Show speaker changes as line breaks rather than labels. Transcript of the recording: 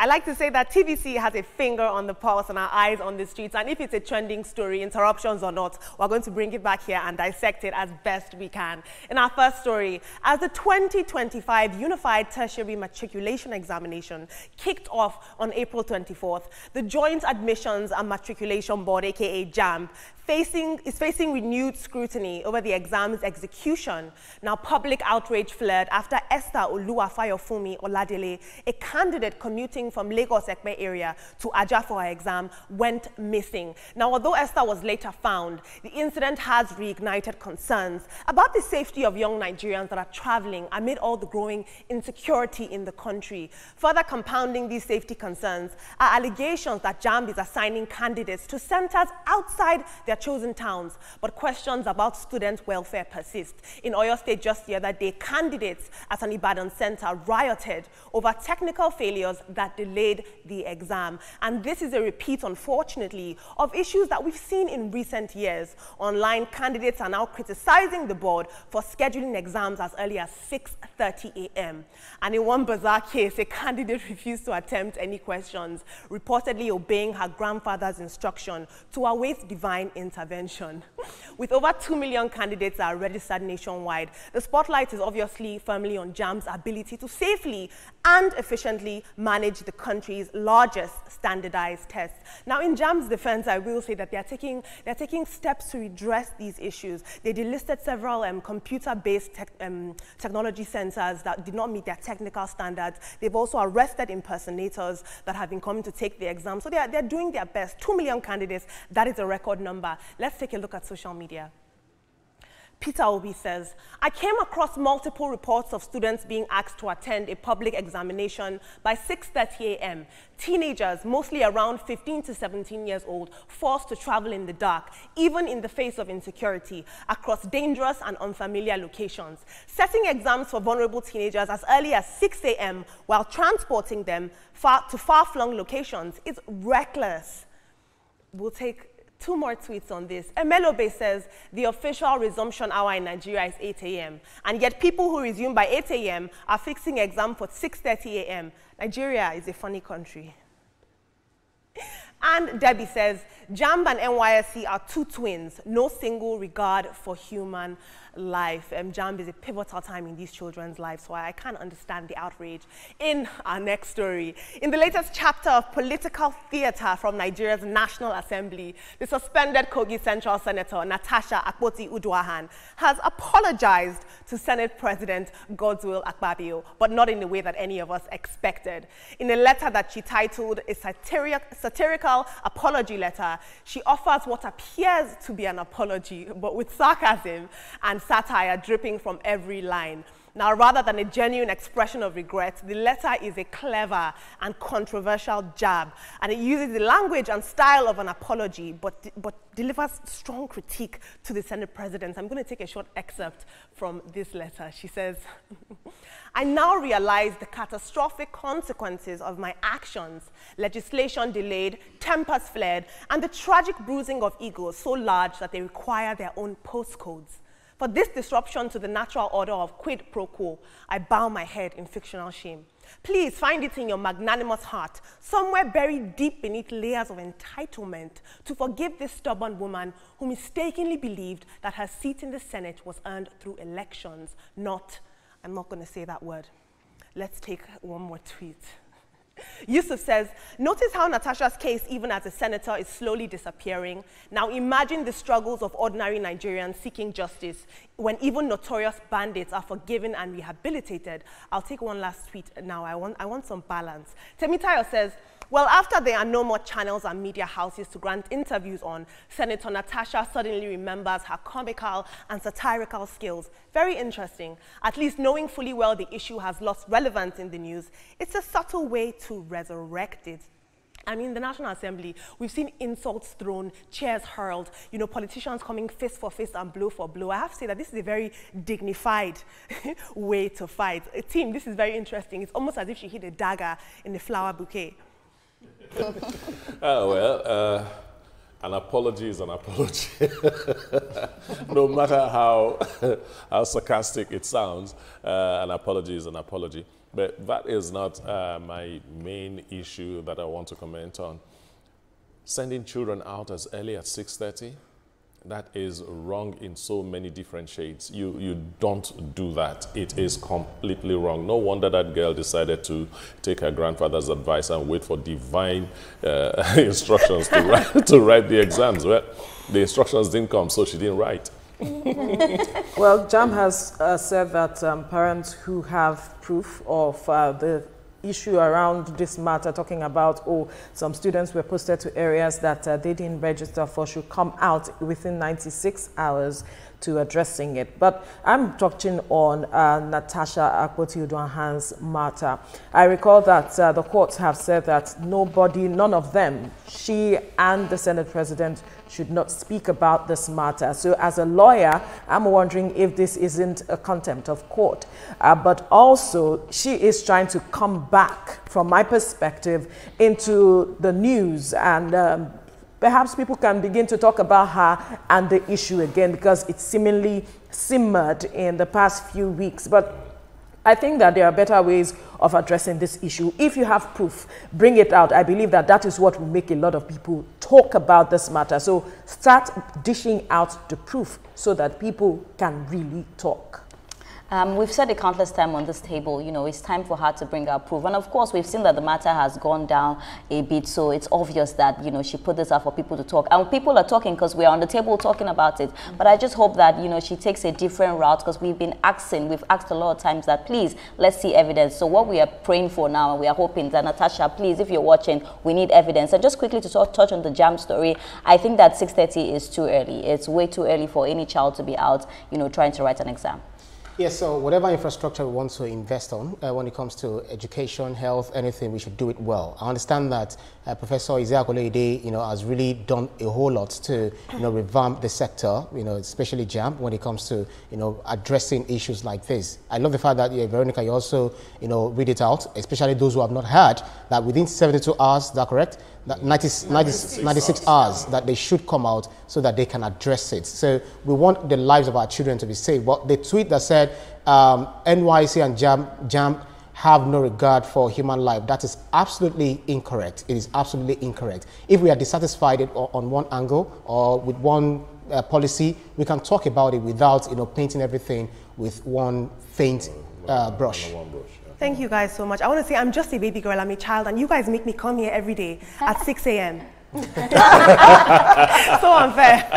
I like to say that TVC has a finger on the pulse and our eyes on the streets. And if it's a trending story, interruptions or not, we're going to bring it back here and dissect it as best we can. In our first story, as the 2025 Unified Tertiary Matriculation Examination kicked off on April 24th, the Joint Admissions and Matriculation Board, aka JAMB, is facing renewed scrutiny over the exam's execution. Now, public outrage flared after Esther Oluwafayofumi Oladele, a candidate commuting from Lagos Ekpe area to Aja for her exam, went missing. Now, although Esther was later found, the incident has reignited concerns about the safety of young Nigerians that are traveling amid all the growing insecurity in the country. Further compounding these safety concerns are allegations that JAMB is assigning candidates to centers outside their chosen towns, but questions about student welfare persist. In Oyo State just the other day, candidates at an Ibadan center rioted over technical failures that delayed the exam. And this is a repeat, unfortunately, of issues that we've seen in recent years. Online, candidates are now criticizing the board for scheduling exams as early as 6:30 a.m. And in one bizarre case, a candidate refused to attempt any questions, reportedly obeying her grandfather's instruction to await divine intervention. With over 2 million candidates are registered nationwide, the spotlight is obviously firmly on JAMB's ability to safely and efficiently manage the country's largest standardized tests. Now, in JAMB's defense, I will say that they're taking steps to redress these issues. They delisted several computer-based technology centers that did not meet their technical standards. They've also arrested impersonators that have been coming to take the exam. So they're doing their best. 2 million candidates, that is a record number. Let's take a look at social media. Peter Obi says, I came across multiple reports of students being asked to attend a public examination by 6:30 a.m. Teenagers, mostly around 15 to 17 years old, forced to travel in the dark, even in the face of insecurity, across dangerous and unfamiliar locations. Setting exams for vulnerable teenagers as early as 6 a.m. while transporting them to far-flung locations is reckless. We'll take 2 more tweets on this. Emelobe says the official resumption hour in Nigeria is 8 a.m. and yet people who resume by 8 a.m. are fixing exam for 6:30 a.m. Nigeria is a funny country. And Debbie says, JAMB and NYSC are 2 twins, no single regard for human life. JAMB is a pivotal time in these children's lives, so I can't understand the outrage. In our next story, in the latest chapter of political theater from Nigeria's National Assembly, the suspended Kogi Central Senator Natasha Akpoti Uduaghan has apologized to Senate President Godswill Akpabio, but not in the way that any of us expected. In a letter that she titled a satirical apology letter, she offers what appears to be an apology, but with sarcasm and satire dripping from every line. Now, rather than a genuine expression of regret, the letter is a clever and controversial jab, and it uses the language and style of an apology, but delivers strong critique to the Senate President. I'm going to take a short excerpt from this letter. She says, I now realize the catastrophic consequences of my actions, legislation delayed, tempers flared, and the tragic bruising of egos so large that they require their own postcodes. For this disruption to the natural order of quid pro quo, I bow my head in fictional shame. Please find it in your magnanimous heart, somewhere buried deep beneath layers of entitlement, to forgive this stubborn woman who mistakenly believed that her seat in the Senate was earned through elections, not, I'm not going to say that word. Let's take one more tweet. Yusuf says, notice how Natasha's case, even as a senator, is slowly disappearing. Now imagine the struggles of ordinary Nigerians seeking justice when even notorious bandits are forgiven and rehabilitated. I'll take one last tweet now. I want some balance. Temitayo says, well, after there are no more channels and media houses to grant interviews on, Senator Natasha suddenly remembers her comical and satirical skills. Very interesting. At least knowing fully well the issue has lost relevance in the news, it's a subtle way to resurrect it. I mean, the National Assembly, we've seen insults thrown, chairs hurled, you know, politicians coming fist for fist and blow for blow. I have to say that this is a very dignified way to fight. Team, this is very interesting. It's almost as if she hit a dagger in the flower bouquet.
Well, an apology is an apology. No matter how sarcastic it sounds, an apology is an apology. But that is not my main issue that I want to comment on. Sending children out as early as 6:30, that is wrong in so many different shades. You don't do that. It is completely wrong. No wonder that girl decided to take her grandfather's advice and wait for divine instructions to write the exams. Well, the instructions didn't come, so she didn't write.
Well, JAM has said that parents who have proof of the issue around this matter, talking about, oh, some students were posted to areas that they didn't register for, should come out within 96 hours to addressing it. But I'm touching on Natasha Akpoti Uduaghan's matter. I recall that the courts have said that none of them, she and the Senate President, should not speak about this matter. So as a lawyer, I'm wondering if this isn't a contempt of court. But also, she is trying to come back, from my perspective, into the news, and perhaps people can begin to talk about her and the issue again, because it seemingly simmered in the past few weeks. But I think that there are better ways of addressing this issue. If you have proof, bring it out. I believe that that is what will make a lot of people talk about this matter. So start dishing out the proof so that people can really talk.
We've said it countless times on this table, you know, it's time for her to bring out proof. And of course, we've seen that the matter has gone down a bit, so it's obvious that, you know, she put this out for people to talk. And people are talking because we're on the table talking about it. But I just hope that, you know, she takes a different route, because we've asked a lot of times that, please, let's see evidence. So what we are praying for now, and we are hoping that, Natasha, please, if you're watching, we need evidence. And just quickly to touch on the JAM story, I think that 6:30 is too early. It's way too early for any child to be out, you know, trying to write an exam.
Yes, so whatever infrastructure we want to invest on, when it comes to education, health, anything, we should do it well. I understand that Professor Iziakolede, you know, has really done a whole lot to, you know, revamp the sector, you know, especially JAM, when it comes to, you know, addressing issues like this. I love the fact that, Veronica, you also, you know, read it out, especially those who have not heard that within 72 hours, is that correct? That 96 hours that they should come out so that they can address it. So we want the lives of our children to be saved. But the tweet that said NYC and JAM have no regard for human life, that is absolutely incorrect. It is absolutely incorrect. If we are dissatisfied on one angle or with one policy, we can talk about it without, you know, painting everything with one faint brush.
Thank you guys so much. I want to say I'm just a baby girl, I'm a child, and you guys make me come here every day at 6 a.m. So unfair.